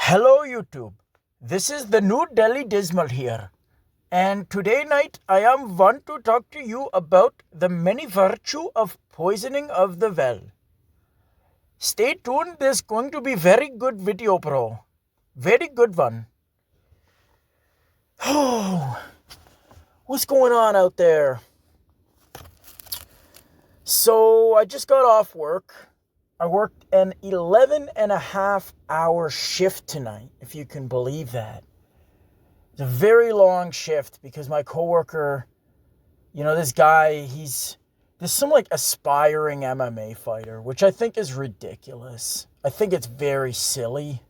Hello YouTube, this is the New Delhi Dismal here, and today night I am want to talk to you about the many virtue of poisoning of the well. Stay tuned, there's going to be very good video bro, very good one. Oh, what's going on out there? So I just got off work. I worked an 11 and a half hour shift tonight, if you can believe that. It's a very long shift because my coworker, this guy, there's some like aspiring MMA fighter, which I think is ridiculous. I think it's very silly.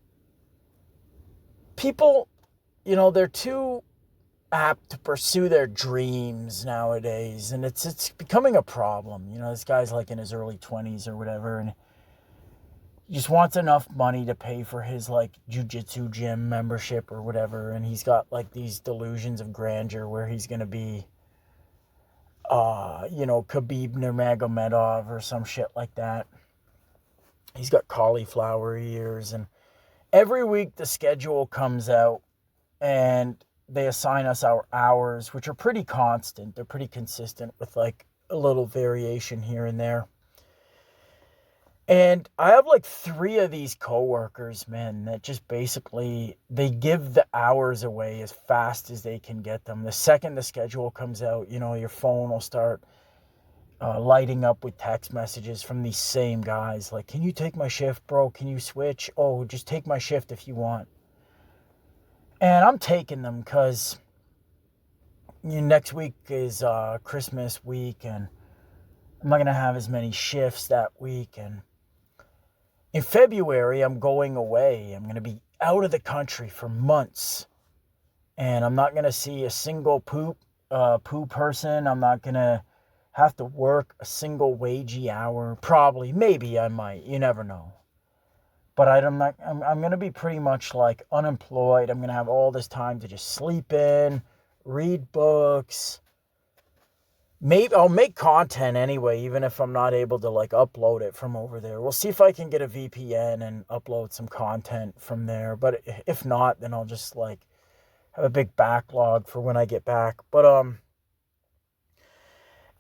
People, they're too apt to pursue their dreams nowadays, and it's becoming a problem. This guy's like in his early 20s or whatever, and he just wants enough money to pay for his like jiu-jitsu gym membership or whatever, and he's got like these delusions of grandeur where he's gonna be Khabib Nurmagomedov or some shit like that. He's got cauliflower ears, and every week the schedule comes out and they assign us our hours, which are pretty constant. They're pretty consistent with like a little variation here and there. And I have like 3 of these coworkers, man, that just basically, they give the hours away as fast as they can get them. The second the schedule comes out, your phone will start lighting up with text messages from these same guys. Like, can you take my shift, bro? Can you switch? Oh, just take my shift if you want. And I'm taking them because next week is Christmas week, and I'm not going to have as many shifts that week. And in February, I'm going away. I'm going to be out of the country for months. And I'm not going to see a single poo person. I'm not going to have to work a single wagey hour. Probably, maybe I might. You never know. But I'm going to be pretty much like unemployed. I'm going to have all this time to just sleep in, read books. Maybe I'll make content anyway, even if I'm not able to like upload it from over there. We'll see if I can get a VPN and upload some content from there. But if not, then I'll just like have a big backlog for when I get back. But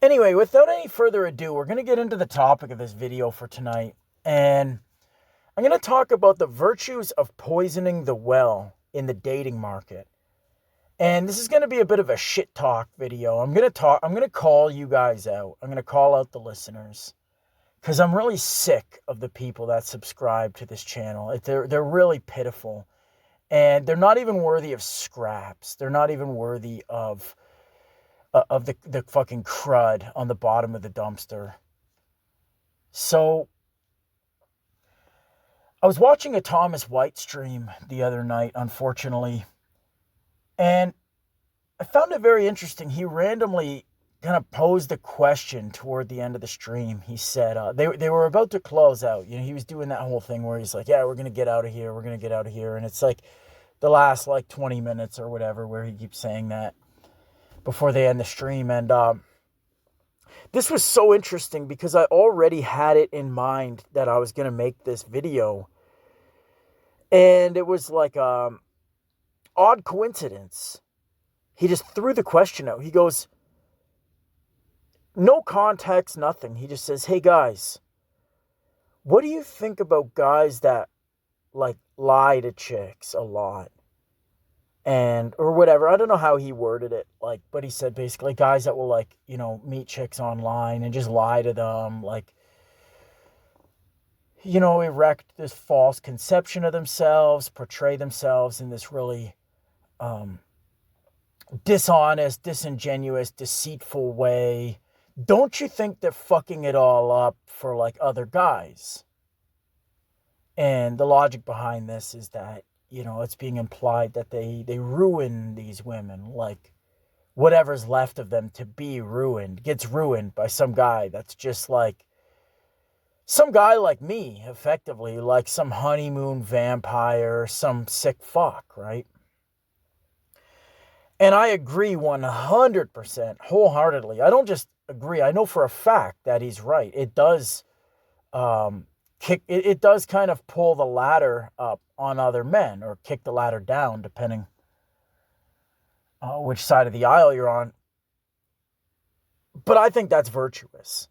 anyway, without any further ado, we're going to get into the topic of this video for tonight. And I'm going to talk about the virtues of poisoning the well in the dating market. And this is going to be a bit of a shit talk video. I'm going to call you guys out. I'm going to call out the listeners, because I'm really sick of the people that subscribe to this channel. They're really pitiful, and they're not even worthy of scraps. They're not even worthy of the fucking crud on the bottom of the dumpster. So I was watching a Thomas White stream the other night, unfortunately, and I found it very interesting. He randomly kind of posed a question toward the end of the stream. He said, they were about to close out. He was doing that whole thing where he's like, yeah, we're going to get out of here. We're going to get out of here. And it's like the last like 20 minutes or whatever where he keeps saying that before they end the stream. And this was so interesting because I already had it in mind that I was going to make this video. And it was like odd coincidence. He just threw the question out. He goes, no context, nothing. He just says, hey guys, what do you think about guys that like lie to chicks a lot? Or whatever. I don't know how he worded it, like, but he said basically guys that will like, meet chicks online and just lie to them, like, erect this false conception of themselves, portray themselves in this really dishonest, disingenuous, deceitful way. Don't you think they're fucking it all up for like other guys? And the logic behind this is that, it's being implied that they ruin these women, like whatever's left of them to be ruined gets ruined by some guy that's just like some guy like me, effectively, like some honeymoon vampire, some sick fuck, right? And I agree 100%, wholeheartedly. I don't just agree. I know for a fact that he's right. It does it does kind of pull the ladder up on other men or kick the ladder down, depending which side of the aisle you're on. But I think that's virtuous.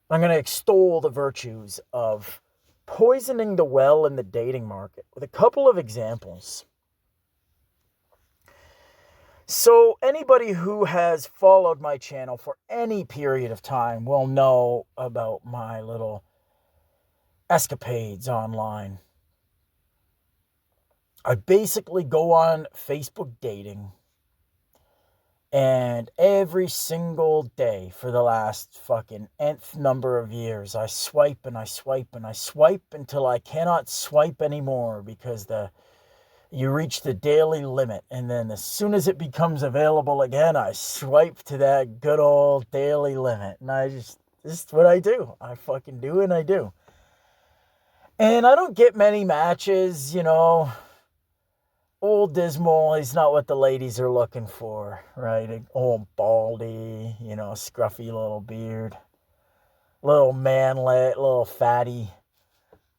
I'm going to extol the virtues of poisoning the well in the dating market with a couple of examples. So anybody who has followed my channel for any period of time will know about my little escapades online. I basically go on Facebook dating, and every single day for the last fucking nth number of years, I swipe and I swipe and I swipe until I cannot swipe anymore because you reach the daily limit. And then as soon as it becomes available again, I swipe to that good old daily limit. And this is what I do. I fucking do and I do. And I don't get many matches, Old Dismal, he's not what the ladies are looking for, right? Old baldy, scruffy little beard. Little manlet, little fatty.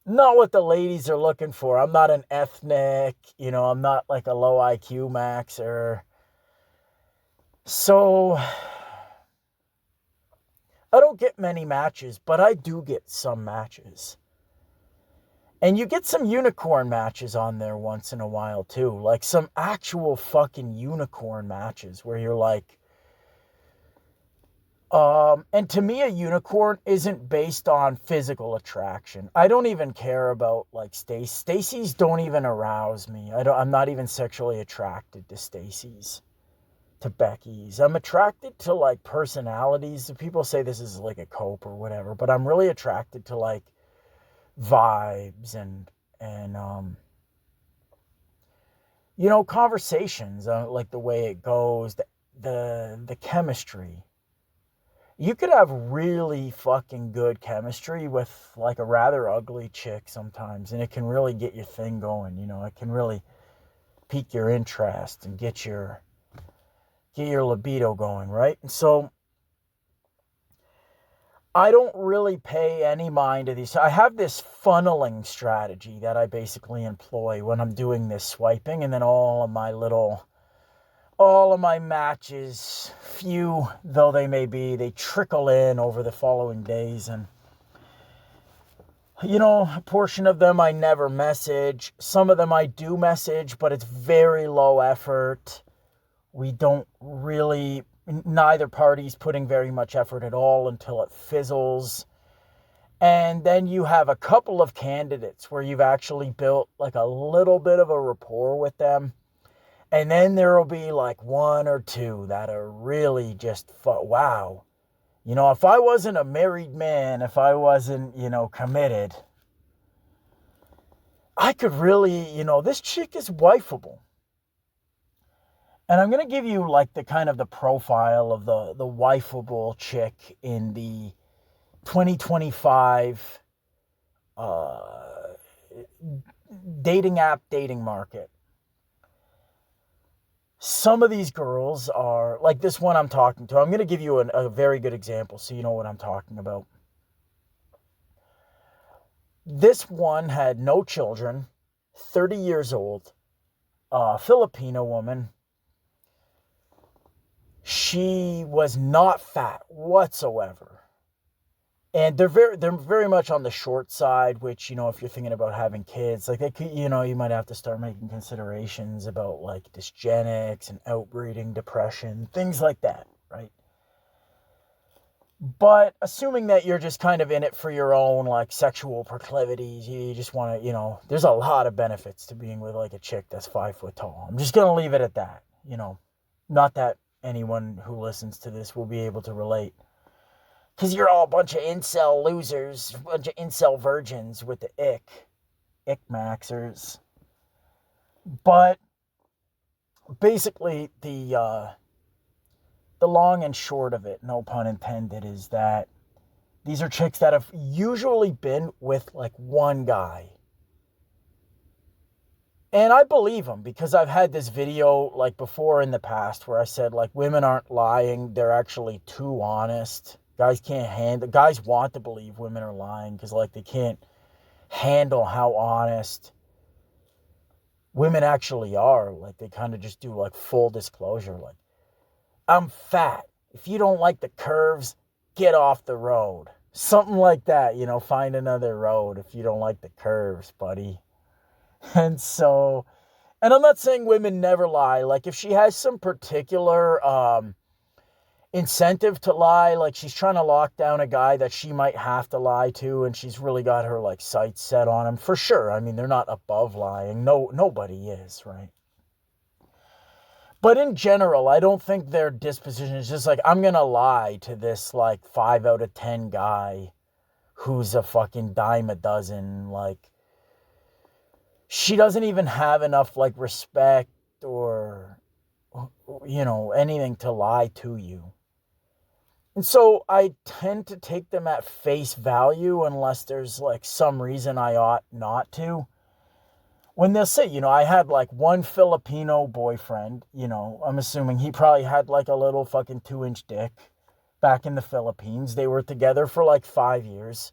Not what the ladies are looking for. I'm not an ethnic, I'm not like a low IQ maxer. So, I don't get many matches, but I do get some matches. And you get some unicorn matches on there once in a while too. Like some actual fucking unicorn matches where you're like, and to me a unicorn isn't based on physical attraction. I don't even care about like Stacy's don't even arouse me. I'm not even sexually attracted to Stacy's, to Becky's. I'm attracted to like personalities. People say this is like a cope or whatever, but I'm really attracted to like vibes and conversations, like the way it goes, the chemistry. You could have really fucking good chemistry with like a rather ugly chick sometimes, and it can really get your thing going. It can really pique your interest and get your libido going, right? And so I don't really pay any mind to these. I have this funneling strategy that I basically employ when I'm doing this swiping, and then all of my matches, few though they may be, they trickle in over the following days. And, a portion of them I never message. Some of them I do message, but it's very low effort. We don't really... Neither party's putting very much effort at all until it fizzles. And then you have a couple of candidates where you've actually built like a little bit of a rapport with them. And then there will be like one or two that are really just, wow. If I wasn't a married man, if I wasn't, committed, I could really, this chick is wifeable. And I'm going to give you like the kind of the profile of the wifeable chick in the 2025 dating market. Some of these girls are like this one I'm talking to. I'm going to give you a very good example so you know what I'm talking about. This one had no children, 30 years old, Filipino woman. She was not fat whatsoever. And they're very much on the short side, which, if you're thinking about having kids, like they could, you might have to start making considerations about like dysgenics and outbreeding depression, things like that, right? But assuming that you're just kind of in it for your own like sexual proclivities, you just want to, there's a lot of benefits to being with like a chick that's 5 foot tall. I'm just going to leave it at that, not that anyone who listens to this will be able to relate. Because you're all a bunch of incel losers, a bunch of incel virgins with the ick maxers. But basically, the long and short of it, no pun intended, is that these are chicks that have usually been with like one guy. And I believe them because I've had this video like before in the past where I said like women aren't lying, they're actually too honest. Guys want to believe women are lying because, like, they can't handle how honest women actually are. Like, they kind of just do, like, full disclosure. Like, I'm fat. If you don't like the curves, get off the road. Something like that, find another road if you don't like the curves, buddy. And so, and I'm not saying women never lie. Like, if she has some particular incentive to lie, like she's trying to lock down a guy that she might have to lie to, and she's really got her, like, sights set on him, for sure. I mean, they're not above lying. No, nobody is, right? But in general, I don't think their disposition is just like, I'm going to lie to this, like, 5 out of 10 guy who's a fucking dime a dozen. Like, she doesn't even have enough, like, respect or, anything to lie to you. And so I tend to take them at face value unless there's, like, some reason I ought not to. When they'll say, I had, like, one Filipino boyfriend, I'm assuming he probably had, like, a little fucking 2-inch dick back in the Philippines. They were together for, like, 5 years.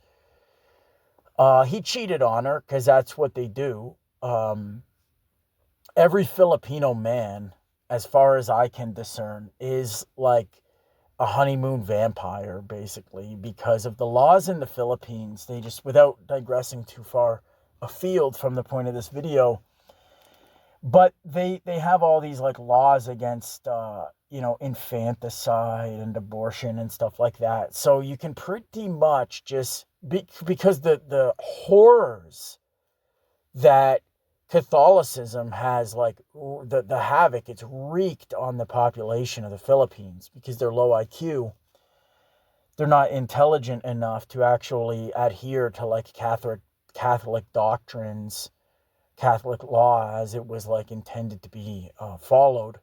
He cheated on her because that's what they do. Every Filipino man, as far as I can discern, is like a honeymoon vampire, basically, because of the laws in the Philippines. They just, without digressing too far afield from the point of this video, but they have all these, like, laws against, infanticide and abortion and stuff like that. So you can pretty much just, because the horrors that Catholicism has, like, the havoc it's wreaked on the population of the Philippines, because they're low IQ. They're not intelligent enough to actually adhere to, like, Catholic doctrines, Catholic law as it was, like, intended to be followed.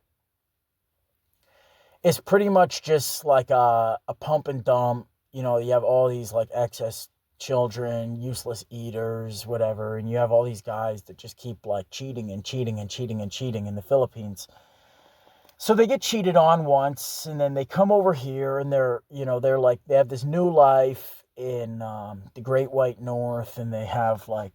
It's pretty much just like a pump and dump. You have all these, like, excess children, useless eaters, whatever, and you have all these guys that just keep, like, cheating and cheating and cheating and cheating in the Philippines. So they get cheated on once, and then they come over here, and they're like, they have this new life in the Great White North, and they have, like,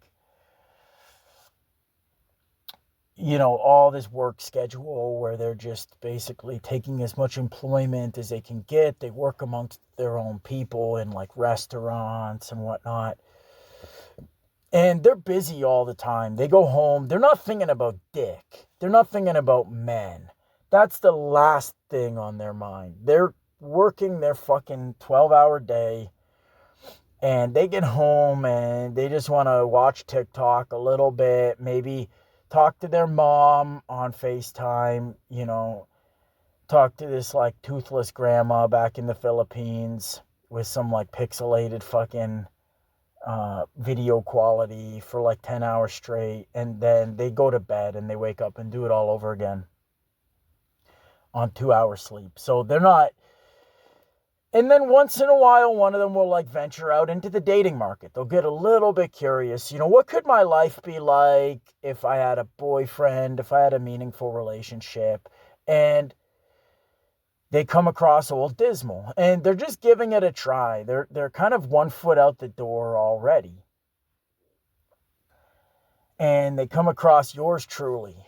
all this work schedule where they're just basically taking as much employment as they can get. They work amongst their own people in, like, restaurants and whatnot. And they're busy all the time. They go home. They're not thinking about dick. They're not thinking about men. That's the last thing on their mind. They're working their fucking 12-hour day, and they get home and they just want to watch TikTok a little bit, maybe talk to their mom on FaceTime, talk to this, like, toothless grandma back in the Philippines with some, like, pixelated fucking video quality for, like, 10 hours straight, and then they go to bed and they wake up and do it all over again on 2 hours sleep. So they're not. And then once in a while, one of them will, like, venture out into the dating market. They'll get a little bit curious. What could my life be like if I had a boyfriend, if I had a meaningful relationship? And they come across Old Dismal, and they're just giving it a try. They're kind of 1 foot out the door already. And they come across yours truly.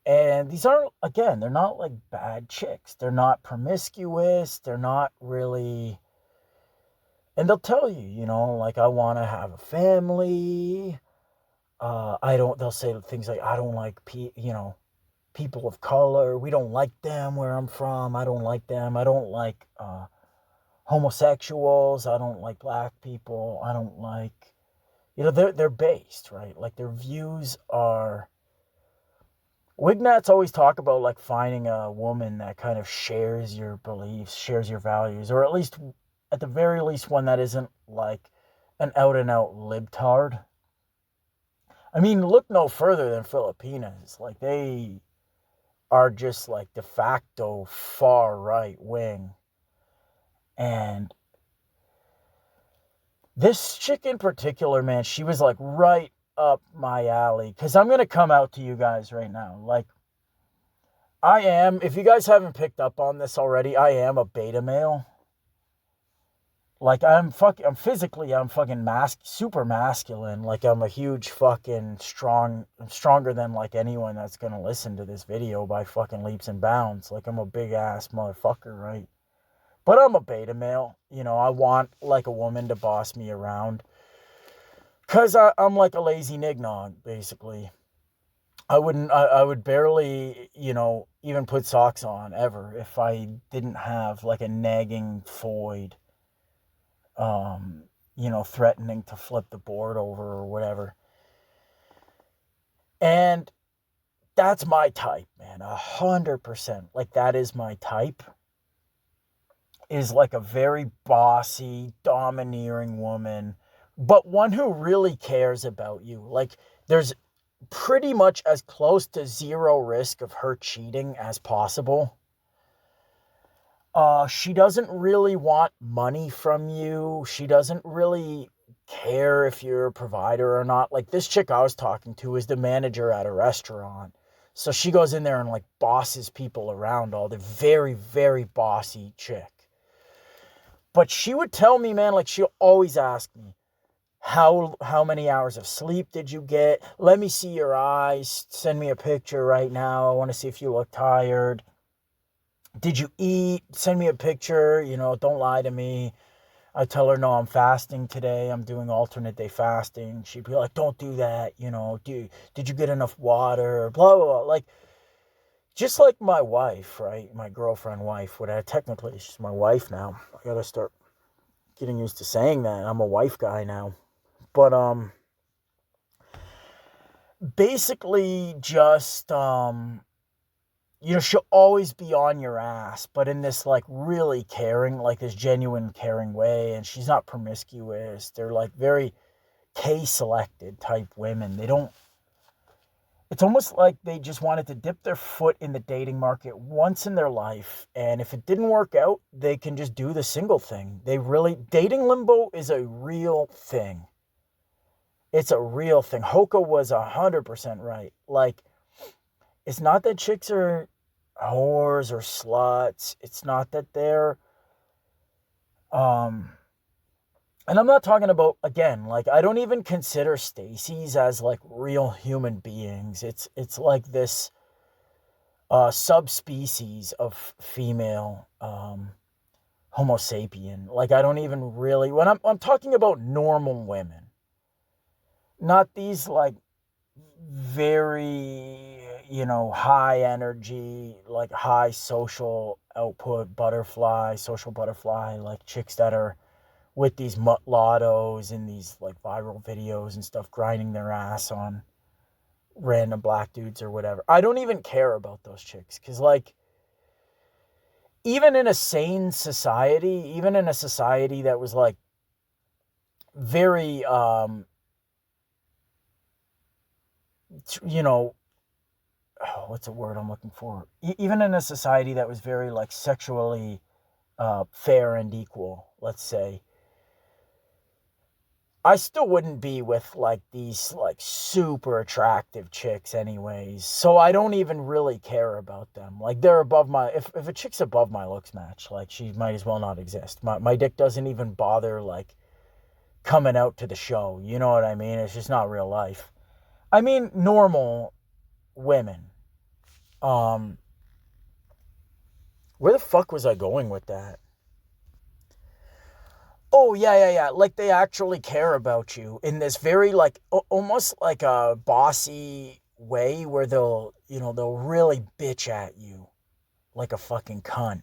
And these aren't, again, they're not, like, bad chicks. They're not promiscuous. They're not really. And they'll tell you, like, I want to have a family. They'll say things like, I don't like, people of color. We don't like them where I'm from. I don't like them. I don't like homosexuals. I don't like black people. I don't like, they're based, right? Like, their views are. Wignats always talk about, like, finding a woman that kind of shares your beliefs, shares your values, or at the very least, one that isn't, like, an out-and-out libtard. I mean, look no further than Filipinas. Like, they are just, like, de facto far right wing. And this chick in particular, man, she was, like, right up my alley, because I'm going to come out to you guys right now. Like, I am, if you guys haven't picked up on this already, I am a beta male. Like I'm physically, I'm fucking super masculine. Like I'm a huge fucking I'm stronger than like anyone that's gonna listen to this video by fucking leaps and bounds. Like I'm a big ass motherfucker, right? But I'm a beta male. You know, I want like a woman to boss me around. Cause I'm like a lazy nignog, basically. I would barely, even put socks on ever if I didn't have like a nagging void, um, threatening to flip the board over or whatever. And that's my type, man. 100%. Like that is my type. Is like a very bossy, domineering woman, but one who really cares about you. Like there's pretty much as close to zero risk of her cheating as possible. She doesn't really want money from you. She doesn't really care if you're a provider or not. Like this chick I was talking to is the manager at a restaurant. So she goes in there and like bosses people around, all the very, very bossy chick. But she would tell me, man, like she'll always ask me, how many hours of sleep did you get? Let me see your eyes. Send me a picture right now. I want to see if you look tired. Did you eat? Send me a picture. Don't lie to me. I tell her, no, I'm fasting today. I'm doing alternate day fasting. She'd be like, don't do that. Did you get enough water? Blah, blah, blah. Like, just like my wife, right? My girlfriend wife. Technically, she's my wife now. I got to start getting used to saying that. I'm a wife guy now. But, basically just, she'll always be on your ass, but in this like really caring, like this genuine caring way. And she's not promiscuous. They're like very K-selected type women. It's almost like they just wanted to dip their foot in the dating market once in their life. And if it didn't work out, they can just do the single thing. Dating limbo is a real thing. It's a real thing. Hoka was 100% right. Like, it's not that chicks are whores or sluts. It's not that they're, and I'm not talking about, again, like, I don't even consider Stacy's as like real human beings. It's like this, subspecies of female, Homo sapien. Like, I don't even really, when I'm talking about normal women, not these like very, high energy, like high social output social butterfly, like chicks that are with these mulattoes in these like viral videos and stuff, grinding their ass on random black dudes or whatever. I don't even care about those chicks because, like, even in a sane society, even in a society that was like very, what's the word I'm looking for? Even in a society that was very like sexually, fair and equal, let's say, I still wouldn't be with like these like super attractive chicks anyways. So I don't even really care about them. Like they're above if a chick's above my looks match, like she might as well not exist. My dick doesn't even bother like coming out to the show. You know what I mean? It's just not real life. I mean, normal women. Um, where the fuck was I going with that? Oh, yeah, yeah, yeah. Like they actually care about you in this very like almost like a bossy way where they'll really bitch at you like a fucking cunt.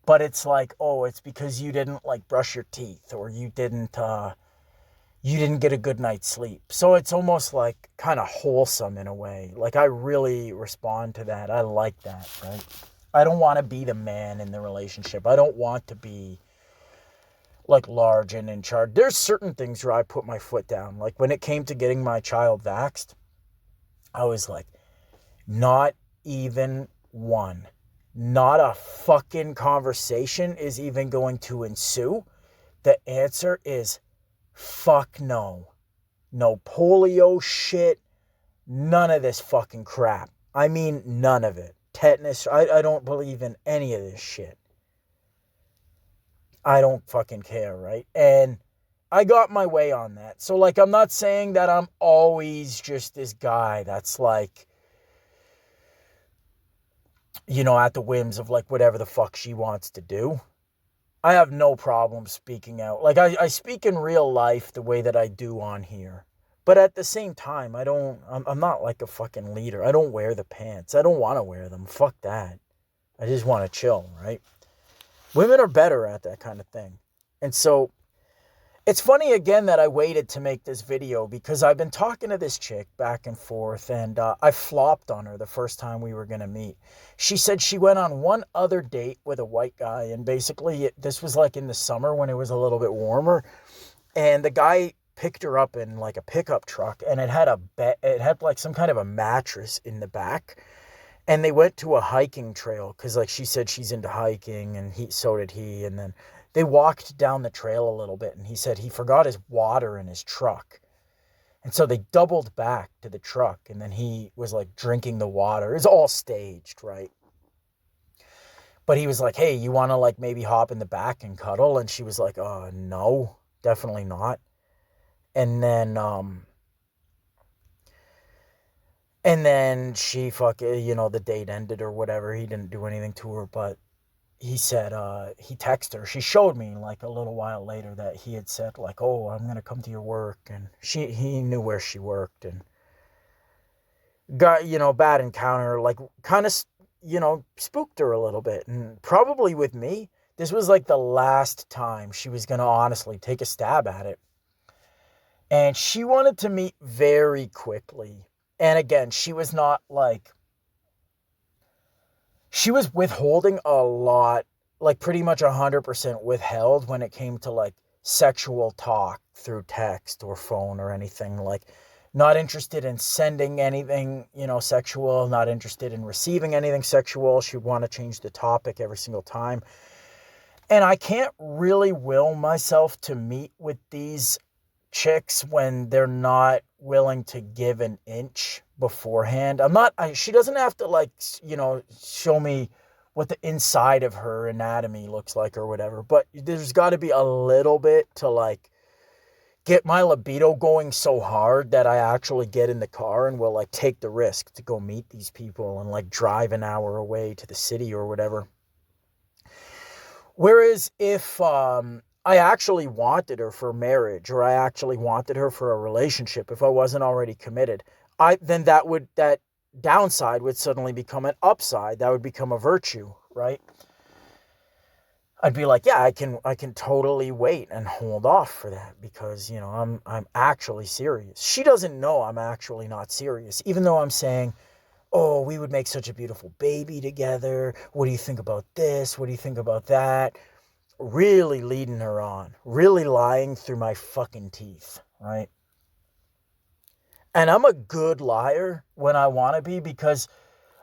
But it's like, oh, it's because you didn't like brush your teeth or you didn't get a good night's sleep. So it's almost like kind of wholesome in a way. Like I really respond to that. I like that, right? I don't want to be the man in the relationship. I don't want to be like large and in charge. There's certain things where I put my foot down. Like when it came to getting my child vaxxed, I was like, not even one. Not a fucking conversation is even going to ensue. The answer is fuck no. No polio shit. None of this fucking crap. I mean, none of it. Tetanus. I don't believe in any of this shit. I don't fucking care, right? And I got my way on that. So, like, I'm not saying that I'm always just this guy that's like, you know, at the whims of like whatever the fuck she wants to do. I have no problem speaking out. Like, I speak in real life the way that I do on here. But at the same time, I'm not like a fucking leader. I don't wear the pants. I don't want to wear them. Fuck that. I just want to chill, right? Women are better at that kind of thing. And so it's funny again that I waited to make this video because I've been talking to this chick back and forth, and I flopped on her the first time we were going to meet. She said she went on one other date with a white guy, and basically this was like in the summer when it was a little bit warmer, and the guy picked her up in like a pickup truck, and it had like some kind of a mattress in the back. And they went to a hiking trail because, like, she said she's into hiking, and so did he. And then they walked down the trail a little bit, and he said he forgot his water in his truck. And so they doubled back to the truck, and then he was like drinking the water. It's all staged, right? But he was like, hey, you want to like maybe hop in the back and cuddle? And she was like, no, definitely not. And then, she fucking, you know, the date ended or whatever. He didn't do anything to her, but he said, he texted her. She showed me like a little while later that he had said like, oh, I'm going to come to your work. And he knew where she worked, and got, you know, bad encounter, like kind of, you know, spooked her a little bit. And probably with me, this was like the last time she was going to honestly take a stab at it. And she wanted to meet very quickly. And again, she was not like, she was withholding a lot, like pretty much 100% withheld when it came to like sexual talk through text or phone or anything. Like, not interested in sending anything, you know, sexual, not interested in receiving anything sexual. She'd want to change the topic every single time. And I can't really will myself to meet with these chicks when they're not willing to give an inch beforehand. She doesn't have to like, you know, show me what the inside of her anatomy looks like or whatever, but there's got to be a little bit to like get my libido going so hard that I actually get in the car and will like take the risk to go meet these people and like drive an hour away to the city or whatever. Whereas if I actually wanted her for marriage, or I actually wanted her for a relationship, if I wasn't already committed, then that downside would suddenly become an upside. That would become a virtue, right? I'd be like, yeah, I can totally wait and hold off for that because, you know, I'm actually serious. She doesn't know I'm actually not serious, even though I'm saying, oh, we would make such a beautiful baby together. What do you think about this? What do you think about that? Really leading her on, really lying through my fucking teeth, right? And I'm a good liar when I want to be, because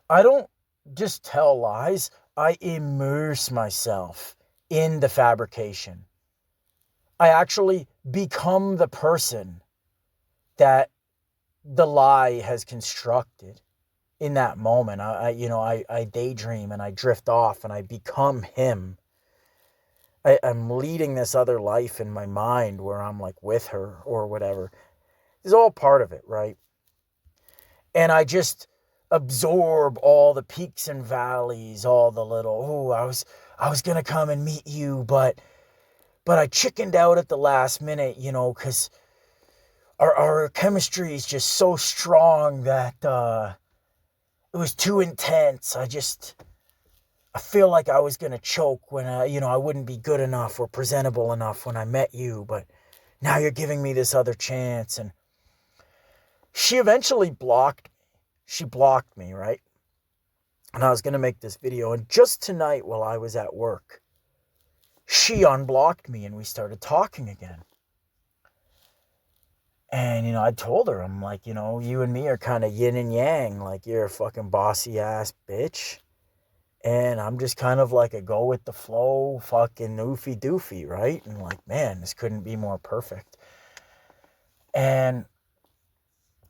I don't just tell lies. I immerse myself in the fabrication. I actually become the person that the lie has constructed in that moment. I daydream and I drift off and I become him. I'm leading this other life in my mind where I'm like with her or whatever. It's all part of it, right? And I just absorb all the peaks and valleys, all the little, oh, I was going to come and meet you, but I chickened out at the last minute, you know, because our chemistry is just so strong that it was too intense. I feel like I was going to choke when, I wouldn't be good enough or presentable enough when I met you, but now you're giving me this other chance. And she eventually blocked me. She blocked me, right? And I was going to make this video. And just tonight while I was at work, she unblocked me and we started talking again. And, I told her, I'm like, you and me are kind of yin and yang. Like, you're a fucking bossy ass bitch. And I'm just kind of like a go with the flow fucking oofy doofy, right? And like, man, this couldn't be more perfect. And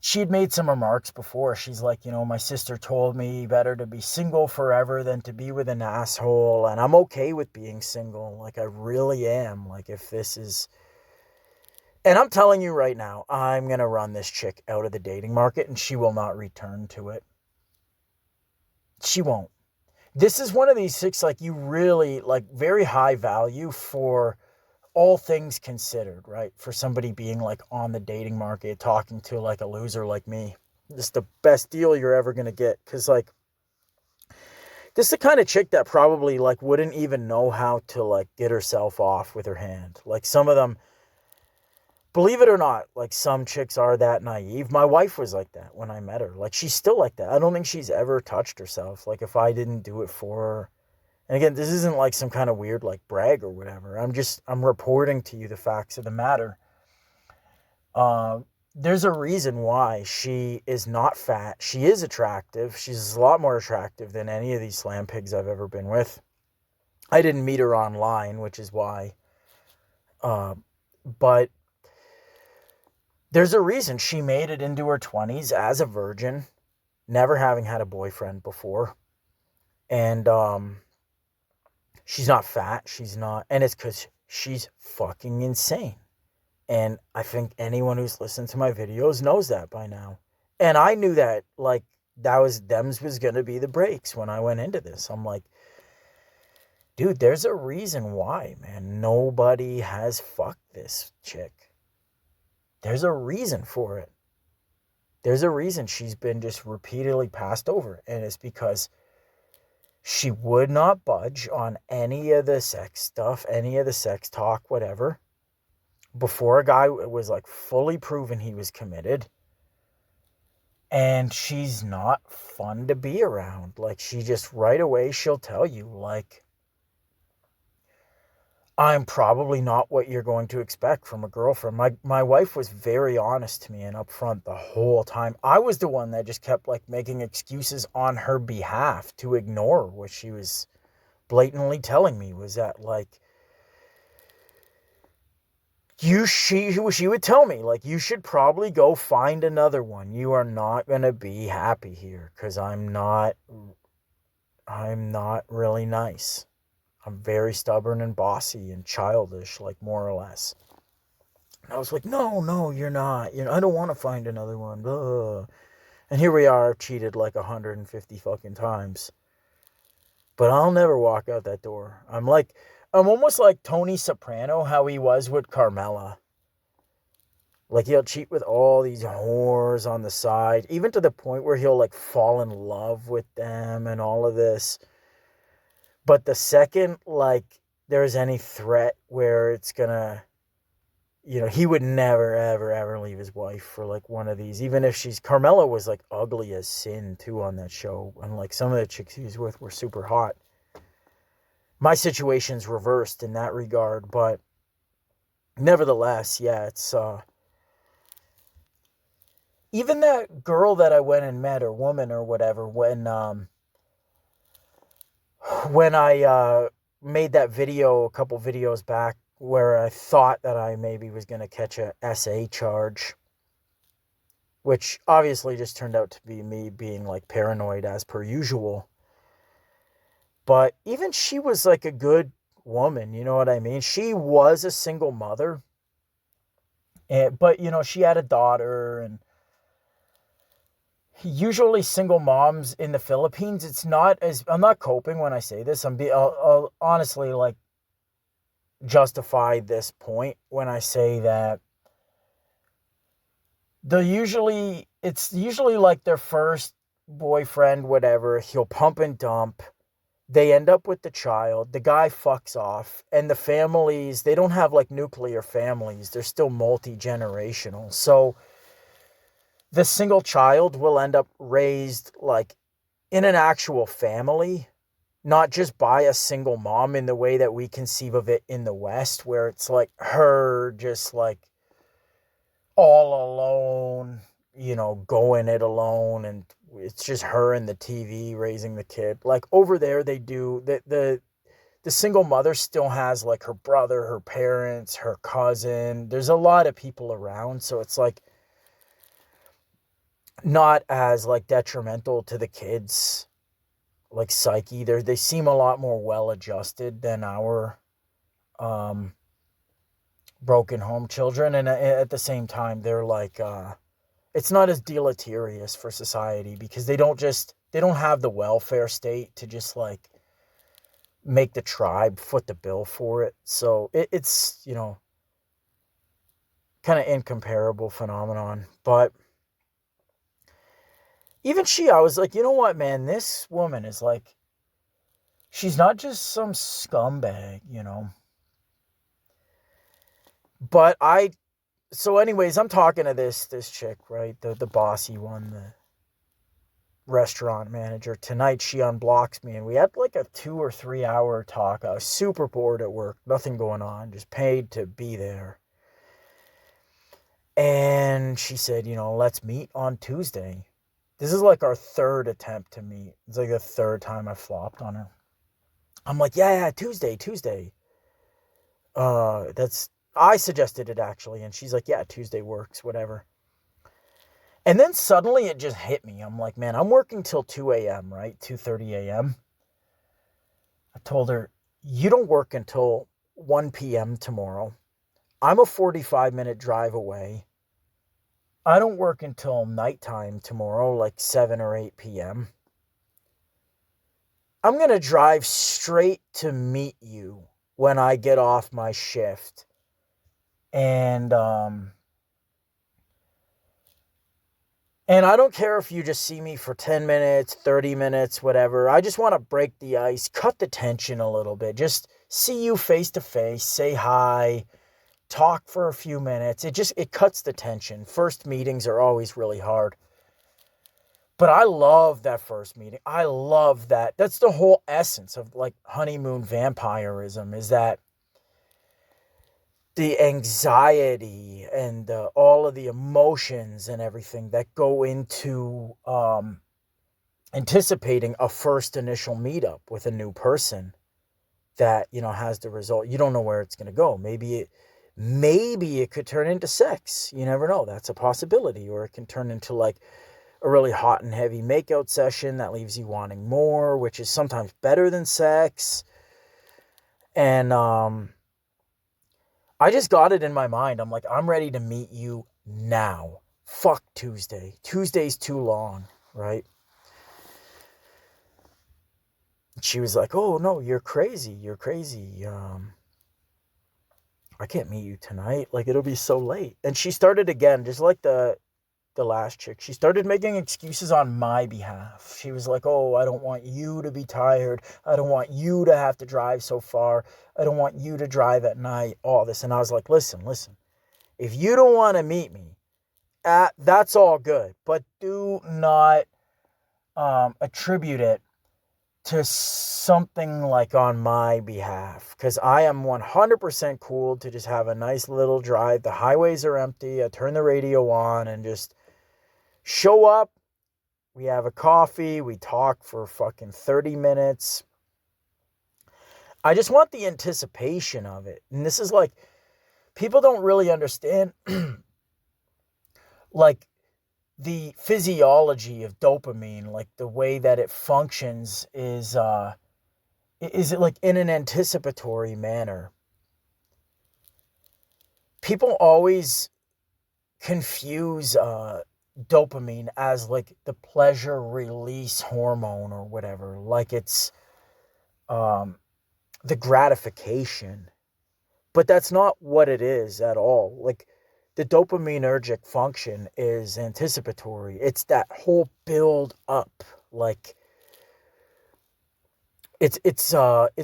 she had made some remarks before. She's like, my sister told me better to be single forever than to be with an asshole. And I'm okay with being single. Like, I really am. Like, if this is... And I'm telling you right now, I'm going to run this chick out of the dating market and she will not return to it. She won't. This is one of these chicks, like, you really, like, very high value for all things considered, right? For somebody being like on the dating market, talking to like a loser like me. This is the best deal you're ever going to get. Cause like, this is the kind of chick that probably like wouldn't even know how to like get herself off with her hand. Like some of them, believe it or not, like some chicks are that naive. My wife was like that when I met her. Like she's still like that. I don't think she's ever touched herself. Like if I didn't do it for her. And again, this isn't like some kind of weird like brag or whatever. I'm reporting to you the facts of the matter. There's a reason why she is not fat. She is attractive. She's a lot more attractive than any of these slam pigs I've ever been with. I didn't meet her online, which is why. But there's a reason she made it into her 20s as a virgin, never having had a boyfriend before. And, she's not fat. She's not. And it's because she's fucking insane. And I think anyone who's listened to my videos knows that by now. And I knew that, like, them's was going to be the breaks when I went into this. I'm like, dude, there's a reason why, man. Nobody has fucked this chick. There's a reason for it. There's a reason she's been just repeatedly passed over. And it's because she would not budge on any of the sex stuff, any of the sex talk, whatever, before a guy was like fully proven he was committed. And she's not fun to be around. Like she just right away, she'll tell you like, I'm probably not what you're going to expect from a girlfriend. My wife was very honest to me and upfront the whole time. I was the one that just kept like making excuses on her behalf to ignore what she was blatantly telling me. Was that like, she would tell me like, you should probably go find another one. You are not going to be happy here because I'm not really nice. I'm very stubborn and bossy and childish, like more or less. And I was like, no, you're not. I don't want to find another one. Ugh. And here we are, cheated like 150 fucking times. But I'll never walk out that door. I'm almost like Tony Soprano, how he was with Carmela. Like he'll cheat with all these whores on the side, even to the point where he'll like fall in love with them and all of this. But the second, like, there's any threat where it's gonna, he would never, ever, ever leave his wife for, like, one of these. Even if Carmela was, like, ugly as sin, too, on that show. And, like, some of the chicks he was with were super hot. My situation's reversed in that regard. But, nevertheless, yeah, it's, even that girl that I went and met, or woman or whatever, when I made that video a couple videos back where I thought that I maybe was going to catch a SA charge, which obviously just turned out to be me being like paranoid as per usual. But even she was like a good woman, you know what I mean? She was a single mother, but she had a daughter. And usually single moms in the Philippines, it's not as, I'm not coping when I say this. I'll honestly like justify this point when I say that it's usually like their first boyfriend, whatever, he'll pump and dump. They end up with the child. The guy fucks off. And the families, they don't have like nuclear families. They're still multi-generational. So the single child will end up raised like in an actual family, not just by a single mom in the way that we conceive of it in the West, where it's like her just like all alone, going it alone, and it's just her and the TV raising the kid. Like over there, they do the single mother still has like her brother, her parents, her cousin. There's a lot of people around, so it's like not as like detrimental to the kids like psyche. They seem a lot more well adjusted than our um broken home children, and at the same time they're like it's not as deleterious for society because they don't have the welfare state to just like make the tribe foot the bill for it. So it's kind of incomparable phenomenon. But even I was like, you know what, man, this woman is like, she's not just some scumbag. But so anyways, I'm talking to this chick, right? The bossy one, the restaurant manager. Tonight she unblocks me and we had like a 2 or 3 hour talk. I was super bored at work, nothing going on, just paid to be there. And she said, let's meet on Tuesday. This is like our third attempt to meet. It's like the third time I flopped on her. I'm like, yeah, Tuesday. That's I suggested it actually, and she's like, yeah, Tuesday works, whatever. And then suddenly it just hit me. I'm like, man, I'm working till 2 a.m., right? 2:30 a.m. I told her, you don't work until 1 p.m. tomorrow. I'm a 45-minute drive away. I don't work until nighttime tomorrow, like 7 or 8 p.m. I'm going to drive straight to meet you when I get off my shift. And I don't care if you just see me for 10 minutes, 30 minutes, whatever. I just want to break the ice, cut the tension a little bit. Just see you face to face, say hi, talk for a few minutes. It cuts the tension. First meetings are always really hard. But I love that first meeting. I love that. That's the whole essence of like honeymoon vampirism, is that the anxiety and all of the emotions and everything that go into anticipating a first initial meetup with a new person that has the result. You don't know where it's going to go. Maybe it could turn into sex. You never know. That's a possibility. Or it can turn into like a really hot and heavy makeout session that leaves you wanting more, which is sometimes better than sex. And I just got it in my mind. I'm like, I'm ready to meet you now. Fuck Tuesday. Tuesday's too long, right? She was like, oh no, you're crazy. You're crazy. I can't meet you tonight. Like, it'll be so late. And she started again, just like the last chick. She started making excuses on my behalf. She was like, oh, I don't want you to be tired. I don't want you to have to drive so far. I don't want you to drive at night. All this. And I was like, listen. If you don't want to meet me, that's all good. But do not attribute it to something like on my behalf, because I am 100% cool to just have a nice little drive. The highways are empty. I turn the radio on and just show up. We have a coffee. We talk for fucking 30 minutes. I just want the anticipation of it. And this is like, people don't really understand like the physiology of dopamine, like the way that it functions is it like in an anticipatory manner. People always confuse dopamine as like the pleasure release hormone or whatever, like it's um, the gratification, but that's not what it is at all. Like the dopaminergic function is anticipatory. It's that whole build up, like it's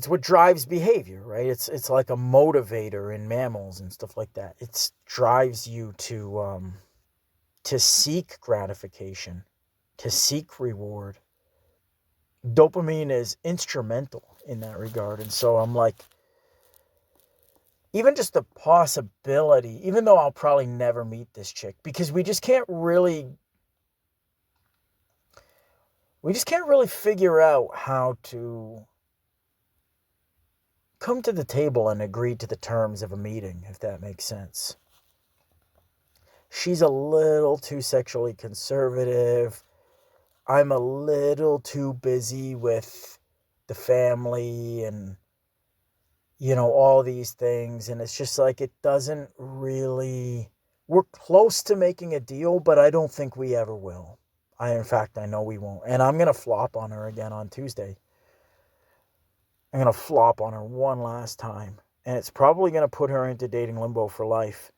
what drives behavior, right? It's like a motivator in mammals and stuff like that. It drives you to seek gratification, to seek reward. Dopamine is instrumental in that regard. And so I'm like, even just the possibility, even though I'll probably never meet this chick, because we just can't really figure out how to come to the table and agree to the terms of a meeting, if that makes sense. she's a little too sexually conservative. I'm a little too busy with the family and, all these things. And it's just like, it doesn't really, we're close to making a deal, but I don't think we ever will. In fact, I know we won't. And I'm going to flop on her again on Tuesday. I'm going to flop on her one last time. And it's probably going to put her into dating limbo for life.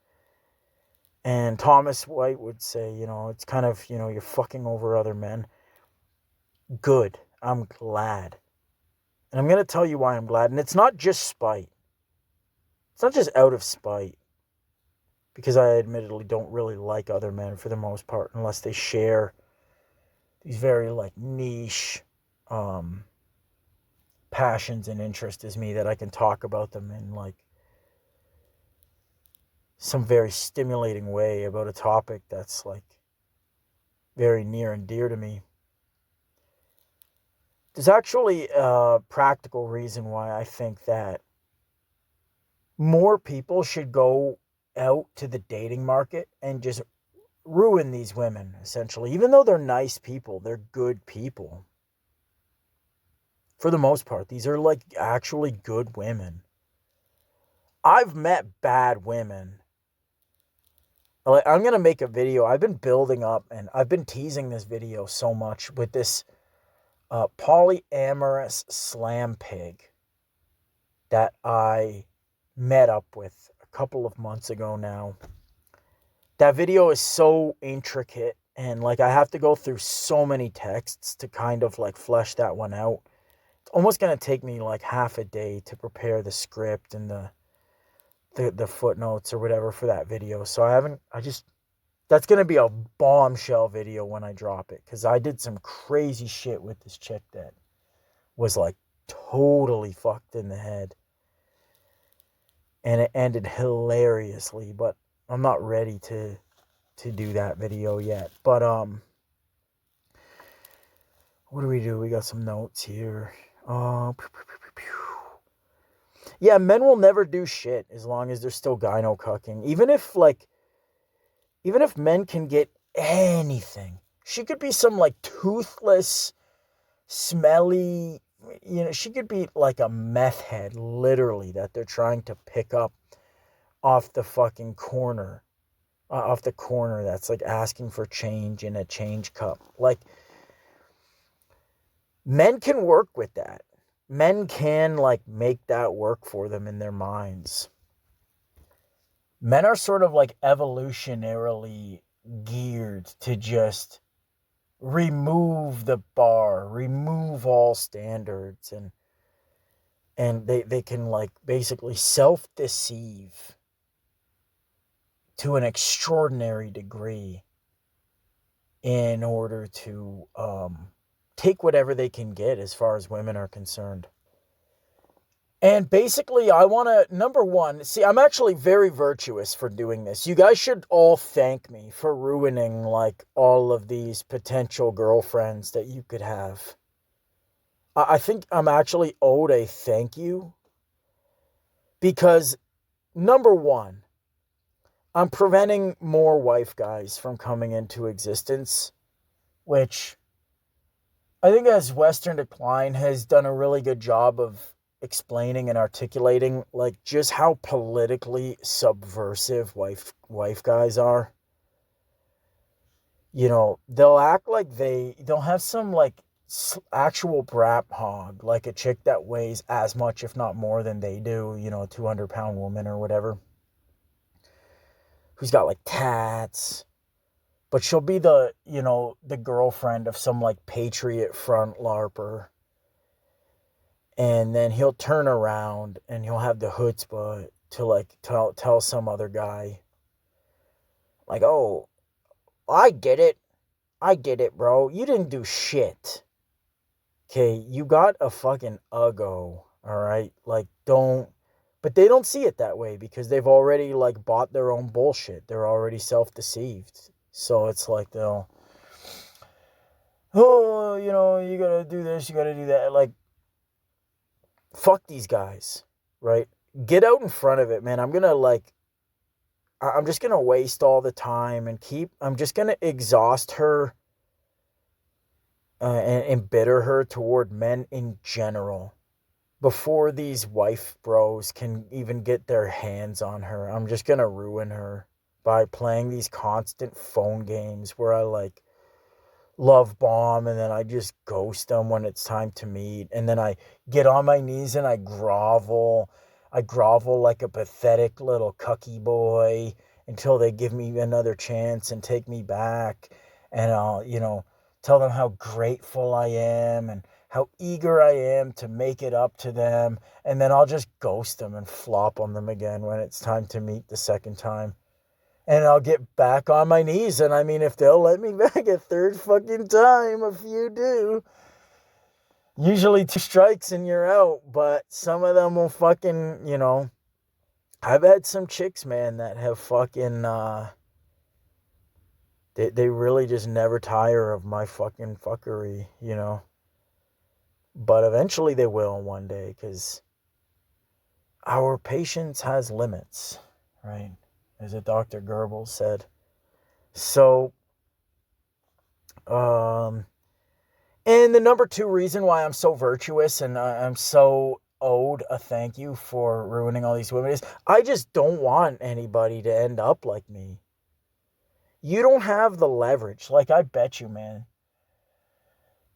And Thomas White would say, it's kind of, you're fucking over other men. Good. I'm glad. And I'm going to tell you why I'm glad. And it's not just spite. It's not just out of spite. Because I admittedly don't really like other men for the most part, unless they share these very niche passions and interests as me, that I can talk about them in some very stimulating way about a topic that's very near and dear to me. There's actually a practical reason why I think that more people should go out to the dating market and just ruin these women, essentially. Even though they're nice people, they're good people. For the most part, these are actually good women. I've met bad women. I'm going to make a video. I've been building up and I've been teasing this video so much with this polyamorous slam pig that I met up with a couple of months ago now. That video is so intricate and I have to go through so many texts to kind of flesh that one out. It's almost going to take me half a day to prepare the script and the footnotes or whatever for that video. So that's going to be a bombshell video when I drop it, because I did some crazy shit with this chick that was totally fucked in the head. And it ended hilariously, but I'm not ready to do that video yet. But what do? We got some notes here. Yeah, men will never do shit as long as they're still gyno cucking. Even if men can get anything. She could be some toothless, smelly, she could be a meth head, literally, that they're trying to pick up off the fucking corner. Off the corner that's asking for change in a change cup. Men can work with that. Men can make that work for them in their minds. Men are sort of evolutionarily geared to just remove the bar, remove all standards, and they can basically self-deceive to an extraordinary degree in order to take whatever they can get as far as women are concerned. And basically, I want to, number one, see, I'm actually very virtuous for doing this. You guys should all thank me for ruining all of these potential girlfriends that you could have. I think I'm actually owed a thank you, because number one, I'm preventing more wife guys from coming into existence, which I think as Western Decline has done a really good job of explaining and articulating just how politically subversive wife guys are. They'll act they'll have some actual brap hog, a chick that weighs as much if not more than they do, 200-pound woman or whatever, who's got tats, but she'll be the girlfriend of some Patriot Front LARPer. And then he'll turn around and he'll have the chutzpah to tell some other guy, oh, I did it, bro. You didn't do shit. Okay, you got a fucking uggo, all right? But they don't see it that way because they've already bought their own bullshit. They're already self-deceived. So it's they'll, oh, you gotta do this, you gotta do that. Fuck these guys, right? Get out in front of it, man. I'm gonna I'm just going to waste all the time and I'm just going to exhaust her and embitter her toward men in general. Before these wife bros can even get their hands on her, I'm just going to ruin her by playing these constant phone games where I like love bomb and then I just ghost them when it's time to meet. And then I get on my knees and I grovel. I grovel like a pathetic little cucky boy until they give me another chance and take me back. And I'll, tell them how grateful I am and how eager I am to make it up to them. And then I'll just ghost them and flop on them again when it's time to meet the second time. And I'll get back on my knees. And I mean, if they'll let me back a third fucking time, a few do. Usually 2 strikes and you're out. But some of them will fucking, I've had some chicks, man, that have fucking, they really just never tire of my fucking fuckery, But eventually they will one day, because our patience has limits, right? As a Dr. Goebbels said. So, and the number 2 reason why I'm so virtuous and I'm so owed a thank you for ruining all these women is I just don't want anybody to end up like me. You don't have the leverage. Like, I bet you, man,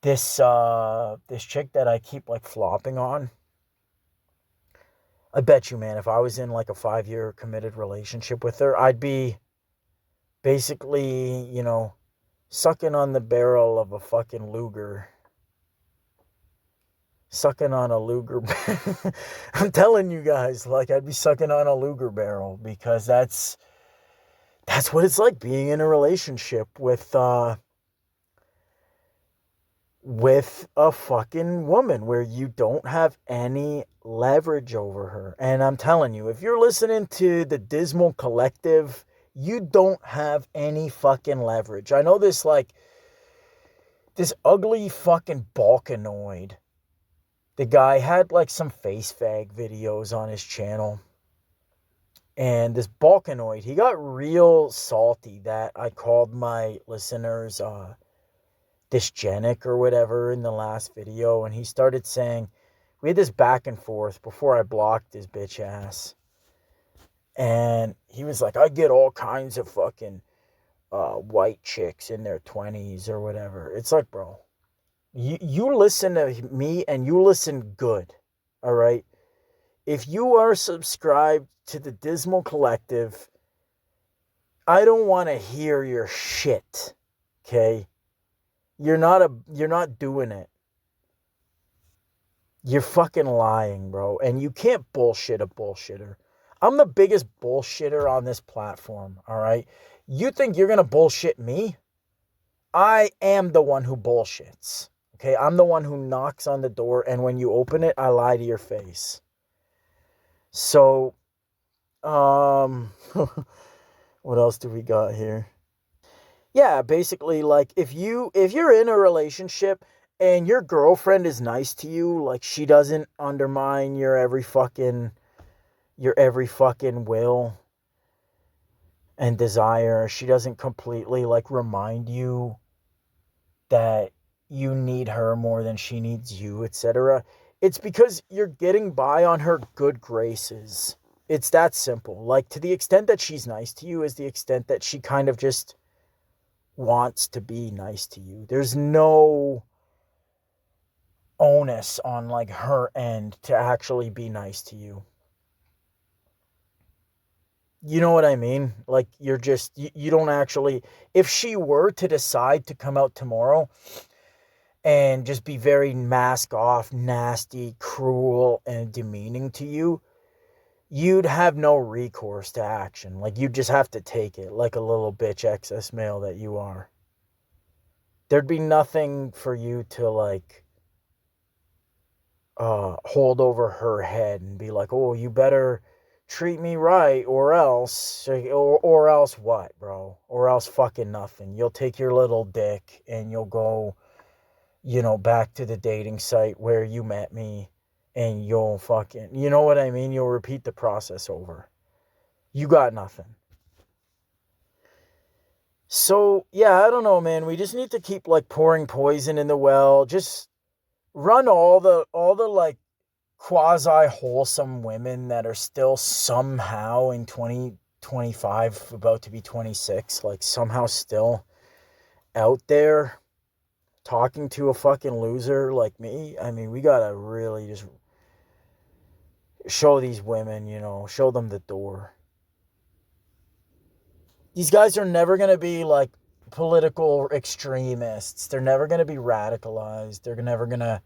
this chick that I keep like flopping on, I bet you, man, if I was in like a 5-year committed relationship with her, I'd be basically, sucking on the barrel of a fucking Luger. Sucking on a Luger. I'm telling you guys, like, I'd be sucking on a Luger barrel, because that's what it's like being in a relationship with a fucking woman where you don't have any leverage over her. And I'm telling you, if you're listening to the Dismal Collective, you don't have any fucking leverage. I know this ugly fucking Balkanoid. The guy had like some face fag videos on his channel. And this Balkanoid, he got real salty that I called my listeners dysgenic or whatever in the last video. And he started saying, we had this back and forth before I blocked his bitch ass. And he was like, I get all kinds of fucking white chicks in their 20s or whatever. It's like, bro, you listen to me and you listen good, all right? If you are subscribed to the Dismal Collective, I don't want to hear your shit, okay? You're not doing it. You're fucking lying, bro. And you can't bullshit a bullshitter. I'm the biggest bullshitter on this platform, all right? You think you're going to bullshit me? I am the one who bullshits, okay? I'm the one who knocks on the door, and when you open it, I lie to your face. So, what else do we got here? Yeah, basically, like, if you're in a relationship and your girlfriend is nice to you, like, she doesn't undermine your every fucking will and desire, she doesn't completely, like, remind you that you need her more than she needs you, etc., it's because you're getting by on her good graces. It's that simple. Like, to the extent that she's nice to you is the extent that she kind of just wants to be nice to you. There's no onus on, like, her end to actually be nice to you. You know what I mean? Like, you don't actually, if she were to decide to come out tomorrow and just be very mask off, nasty, cruel, and demeaning to you, you'd have no recourse to action. Like, you just have to take it like a little bitch excess male that you are. There'd be nothing for you to, like, hold over her head and be like, oh, you better treat me right or else what, bro? Or else fucking nothing. You'll take your little dick and you'll go, back to the dating site where you met me, and you'll fucking, you know what I mean? You'll repeat the process over. You got nothing. So, yeah, I don't know, man. We just need to keep like pouring poison in the well. Just run all the like quasi wholesome women that are still somehow in 2025 about to be 26, like somehow still out there talking to a fucking loser like me. I mean, we got to really just show these women, show them the door. These guys are never going to be like political extremists. They're never going to be radicalized. They're never going to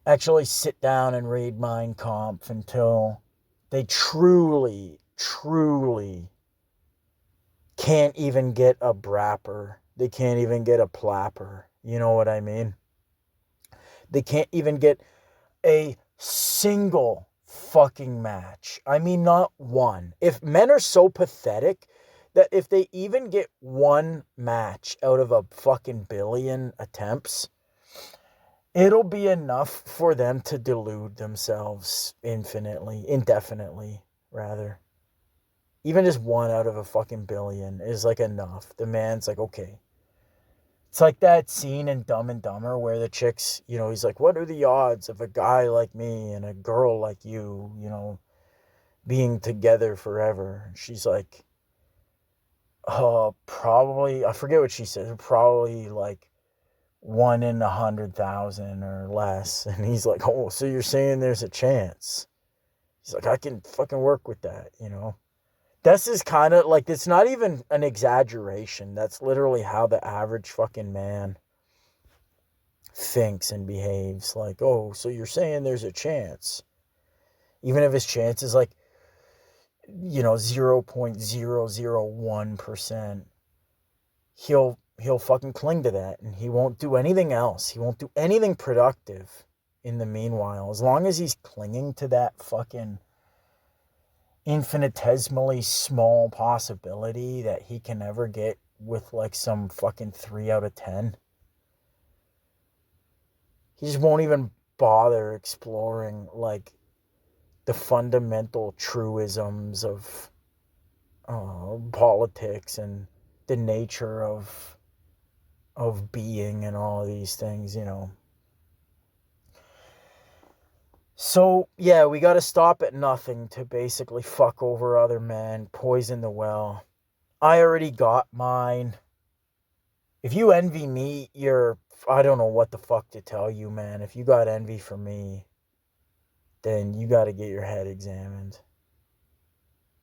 actually sit down and read Mein Kampf until they truly, truly can't even get a brapper. They can't even get a plapper. You know what I mean? They can't even get a single fucking match. I mean, not one. If men are so pathetic that if they even get one match out of a fucking billion attempts, it'll be enough for them to delude themselves indefinitely, rather. Even just one out of a fucking billion is like enough. The man's like, okay. It's like that scene in Dumb and Dumber where the chick's, he's like, what are the odds of a guy like me and a girl like you, being together forever? And she's like, probably, I forget what she said, probably like 1 in 100,000 or less. And he's like, oh, so you're saying there's a chance? He's like, I can fucking work with that. This is kind of like, it's not even an exaggeration. That's literally how the average fucking man thinks and behaves. Like, oh, so you're saying there's a chance. Even if his chance is like, 0.001%, he'll fucking cling to that, and he won't do anything else. He won't do anything productive in the meanwhile. As long as he's clinging to that fucking infinitesimally small possibility that he can ever get with like some fucking 3 out of 10. He just won't even bother exploring like the fundamental truisms of politics and the nature of being and all these things. So, yeah, we got to stop at nothing to basically fuck over other men, poison the well. I already got mine. If you envy me, I don't know what the fuck to tell you, man. If you got envy for me, then you got to get your head examined.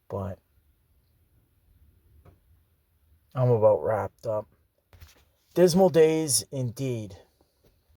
But I'm about wrapped up. Dismal days indeed.